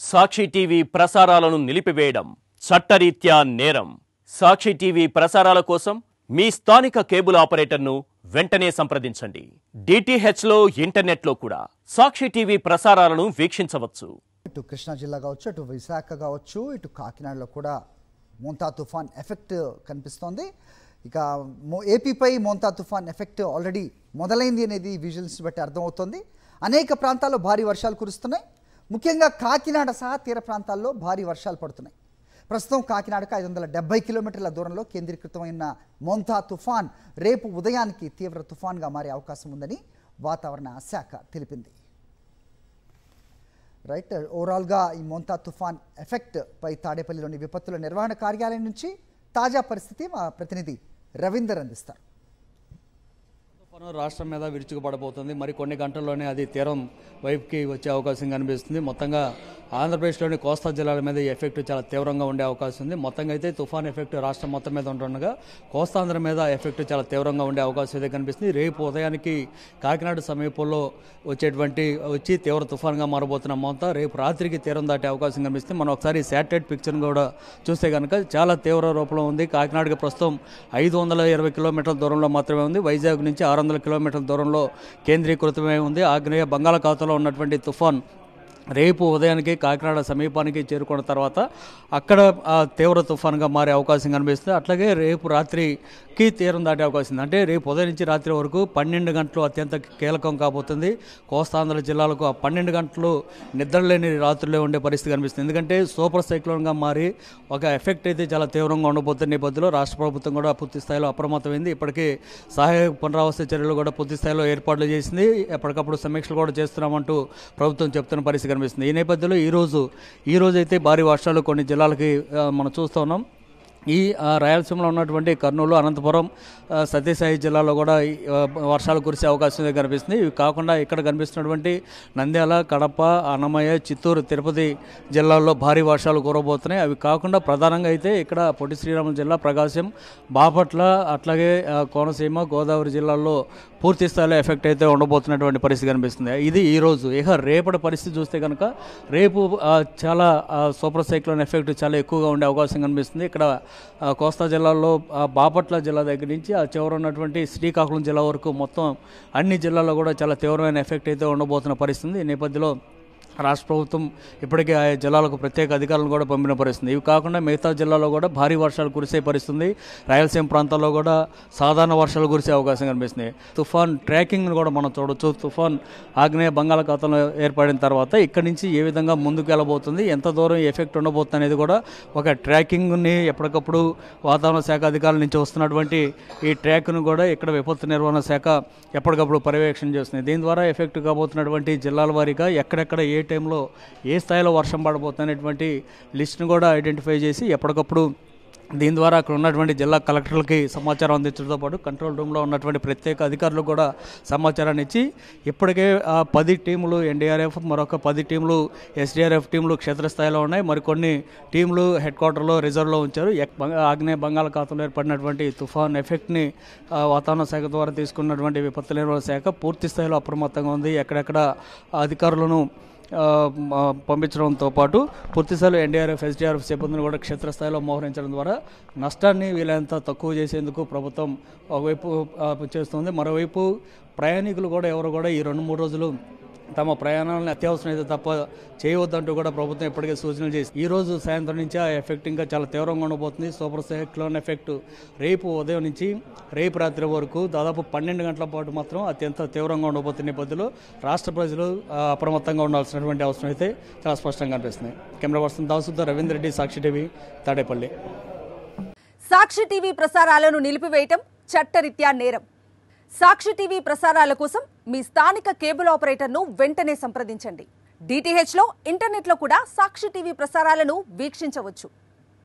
సాక్షి TV ప్రసారాలను నిలిపివేయడం చట్టరీత్యా నేరం. సాక్షి టీవీ ప్రసారాల కోసం మీ స్థానిక కేబుల్ ఆపరేటర్ను వెంటనే సంప్రదించండి. డిటిహెచ్లో ఇంటర్నెట్లో కూడా సాక్షి టీవీ ప్రసారాలను వీక్షించవచ్చు. ఇటు కృష్ణా జిల్లా కావచ్చు, ఇటు విశాఖ కావచ్చు, ఇటు కాకినాడలో కూడా మోంతా తుఫాన్ ఎఫెక్ట్ కనిపిస్తోంది. ఇక ఏపీపై మోంతా తుఫాన్ ఎఫెక్ట్ ఆల్రెడీ మొదలైంది అనేది విజువల్స్ బట్టి అర్థమవుతోంది. అనేక ప్రాంతాల్లో భారీ వర్షాలు కురుస్తున్నాయి. ముఖ్యంగా కాకినాడ సహా తీర ప్రాంతాల్లో భారీ వర్షాలు పడుతున్నాయి. ప్రస్తుతం కాకినాడకు 570 కిలోమీటర్ల దూరంలో కేంద్రీకృతమైన మోంతా తుఫాన్ రేపు ఉదయానికి తీవ్ర తుఫాన్గా మారే అవకాశం ఉందని వాతావరణ శాఖ తెలిపింది. రైట్, ఓవరాల్గా ఈ మోంతా తుఫాన్ ఎఫెక్ట్ పై తాడేపల్లిలోని విపత్తుల నిర్వహణ కార్యాలయం నుంచి తాజా పరిస్థితి మా ప్రతినిధి రవీందర్ అందిస్తారు. రాష్ట్రం మీద విరుచుకుపడబోతుంది. మరి కొన్ని గంటల్లోనే అది తీరం వైపుకి వచ్చే అవకాశం కనిపిస్తుంది. మొత్తంగా ఆంధ్రప్రదేశ్లోని కోస్తా జిల్లాల మీద ఈ ఎఫెక్ట్ చాలా తీవ్రంగా ఉండే అవకాశం ఉంది. మొత్తంగా అయితే తుఫాన్ ఎఫెక్ట్ రాష్ట్రం మొత్తం మీద ఉంటుండగా కోస్తాంధ్ర మీద ఎఫెక్ట్ చాలా తీవ్రంగా ఉండే అవకాశం అయితే కనిపిస్తుంది. రేపు ఉదయానికి కాకినాడ సమీపంలో వచ్చి తీవ్ర తుఫాన్గా మారబోతున్న మోంతా రేపు రాత్రికి తీరం దాటే అవకాశం కనిపిస్తుంది. మనం ఒకసారి శాటిలైట్ పిక్చర్ని కూడా చూస్తే కనుక చాలా తీవ్ర రూపంలో ఉంది. కాకినాడకి ప్రస్తుతం 520 కిలోమీటర్ల దూరంలో మాత్రమే ఉంది. వైజాగ్ నుంచి 600 కిలోమీటర్ల దూరంలో కేంద్రీకృతమై ఉంది. ఆగ్నేయ బంగాళాఖాతంలో ఉన్నటువంటి తుఫాన్ రేపు ఉదయానికి కాకినాడ సమీపానికి చేరుకున్న తర్వాత అక్కడ తీవ్ర తుఫాన్గా మారే అవకాశం కనిపిస్తుంది. అట్లాగే రేపు రాత్రికి తీరం దాటే అవకాశం ఉంది. అంటే రేపు ఉదయం నుంచి రాత్రి వరకు 12 గంటలు అత్యంత కీలకం కాబోతుంది. కోస్తాంధ్ర జిల్లాలకు ఆ 12 గంటలు నిద్రలేని రాత్రులే ఉండే పరిస్థితి కనిపిస్తుంది. ఎందుకంటే సూపర్ సైక్లోన్గా మారి ఒక ఎఫెక్ట్ అయితే చాలా తీవ్రంగా ఉండబోతున్న నేపథ్యంలో రాష్ట్ర ప్రభుత్వం కూడా పూర్తి స్థాయిలో అప్రమత్తమైంది. ఇప్పటికీ సహాయ పునరావాస చర్యలు కూడా పూర్తి స్థాయిలో ఏర్పాట్లు చేసింది. ఎప్పటికప్పుడు సమీక్షలు కూడా చేస్తున్నామంటూ ప్రభుత్వం చెప్తున్న పరిస్థితి కనిపిస్తుంది. ఈ నేపథ్యంలో ఈ రోజు అయితే భారీ వర్షాలు కొన్ని జిల్లాలకి మనం చూస్తూ ఉన్నాం. ఈ రాయలసీమలో ఉన్నటువంటి కర్నూలు, అనంతపురం, సత్యసాయి జిల్లాలో కూడా వర్షాలు కురిసే అవకాశం కనిపిస్తుంది. ఇవి కాకుండా ఇక్కడ కనిపిస్తున్నటువంటి నంద్యాల, కడప, అన్నమయ్య, చిత్తూరు, తిరుపతి జిల్లాల్లో భారీ వర్షాలు కురవబోతున్నాయి. అవి కాకుండా ప్రధానంగా అయితే ఇక్కడ పొట్టి శ్రీరాములు జిల్లా, ప్రకాశం, బాపట్ల, అట్లాగే కోనసీమ, గోదావరి జిల్లాల్లో పూర్తి స్థాయిలో ఎఫెక్ట్ అయితే ఉండబోతున్నటువంటి పరిస్థితి కనిపిస్తుంది. ఇది ఈరోజు. ఇక రేపటి పరిస్థితి చూస్తే కనుక రేపు చాలా సూపర్ సైక్లోన్ ఎఫెక్ట్ చాలా ఎక్కువగా ఉండే అవకాశం కనిపిస్తుంది. ఇక్కడ కోస్తా జిల్లాల్లో బాపట్ల జిల్లా దగ్గర నుంచి ఆ చివర ఉన్నటువంటి శ్రీకాకుళం జిల్లా వరకు మొత్తం అన్ని జిల్లాల్లో కూడా చాలా తీవ్రమైన ఎఫెక్ట్ అయితే ఉండబోతున్న పరిస్థితి. ఈ నేపథ్యంలో రాష్ట్ర ప్రభుత్వం ఇప్పటికే ఆయా జిల్లాలకు ప్రత్యేక అధికారులను కూడా పంపిన పరిస్థితి. ఇవి కాకుండా మిగతా జిల్లాలో కూడా భారీ వర్షాలు కురిసే పరిస్థితుంది. రాయలసీమ ప్రాంతాల్లో కూడా సాధారణ వర్షాలు కురిసే అవకాశం కనిపిస్తుంది. తుఫాన్ ట్రాకింగ్ను కూడా మనం చూడొచ్చు. తుఫాన్ ఆగ్నేయ బంగాళాఖాతంలో ఏర్పడిన తర్వాత ఇక్కడి నుంచి ఏ విధంగా ముందుకు వెళ్ళబోతుంది, ఎంత దూరం ఎఫెక్ట్ ఉండబోతుంది అనేది కూడా ఒక ట్రాకింగ్ని ఎప్పటికప్పుడు వాతావరణ శాఖ అధికారుల నుంచి వస్తున్నటువంటి ఈ ట్రాక్ను కూడా ఇక్కడ విపత్తు నిర్వహణ శాఖ ఎప్పటికప్పుడు పర్యవేక్షణ చేస్తుంది. దీని ద్వారా ఎఫెక్ట్ కాబోతున్నటువంటి జిల్లాల వారీగా ఎక్కడెక్కడ ఏ టైంలో ఏ స్థాయిలో వర్షం పడబోతున్నటువంటి లిస్ట్ను కూడా ఐడెంటిఫై చేసి ఎప్పటికప్పుడు దీని ద్వారా అక్కడ ఉన్నటువంటి జిల్లా కలెక్టర్లకి సమాచారం అందించడంతో పాటు కంట్రోల్ రూమ్లో ఉన్నటువంటి ప్రత్యేక అధికారులకు కూడా సమాచారాన్ని ఇచ్చి ఇప్పటికే 10 టీములు ఎన్డీఆర్ఎఫ్, మరొక 10 టీములు ఎస్డీఆర్ఎఫ్ టీములు క్షేత్రస్థాయిలో ఉన్నాయి. మరికొన్ని టీములు హెడ్ క్వార్టర్లో రిజర్వ్లో ఉంచారు. ఆగ్నేయ బంగాళాఖాతంలో ఏర్పడినటువంటి తుఫాన్ ఎఫెక్ట్ని వాతావరణ శాఖ ద్వారా తీసుకున్నటువంటి విపత్తు నిర్వహణ శాఖ పూర్తి స్థాయిలో అప్రమత్తంగా ఉంది. ఎక్కడెక్కడ అధికారులను పంపించడంతో పాటు పూర్తిస్థాయిలో ఎన్డీఆర్ఎఫ్, ఎస్డీఆర్ఎఫ్ సిబ్బందిని కూడా క్షేత్రస్థాయిలో మోహరించడం ద్వారా నష్టాన్ని వీలైనంత తక్కువ చేసేందుకు ప్రభుత్వం ఒకవైపు చేస్తుంది. మరోవైపు ప్రయాణికులు కూడా ఎవరు కూడా ఈ 2-3 రోజులు తమ ప్రయాణాలను అత్యవసరమైతే తప్ప చేయవద్దంటూ కూడా ప్రభుత్వం ఇప్పటికే సూచనలు చేసి ఈ రోజు సాయంత్రం నుంచి ఆ ఎఫెక్ట్ ఇంకా చాలా తీవ్రంగా ఉండబోతుంది. సూపర్ సైక్లోన్ ఎఫెక్ట్ రేపు ఉదయం నుంచి రేపు రాత్రి వరకు దాదాపు 12 గంటల పాటు మాత్రం అత్యంత తీవ్రంగా ఉండబోతున్న నేపథ్యంలో రాష్ట్ర ప్రజలు అప్రమత్తంగా ఉండాల్సినటువంటి అవసరం అయితే చాలా స్పష్టంగా కనిపిస్తుంది. కెమెరా పర్సన్ దాసుతో రవీంద్ర రెడ్డి, సాక్షి టీవీ, తాడేపల్లి. సాక్షి టీవీ ప్రసారాలను నిలిపివేయటం చట్టరీత్యా నేరం. సాక్షి టీవీ ప్రసారాల కోసం మీ స్థానిక కేబుల్ ఆపరేటర్ను వెంటనే సంప్రదించండి. డిటిహెచ్లో ఇంటర్నెట్లో కూడా సాక్షి టీవీ ప్రసారాలను వీక్షించవచ్చు.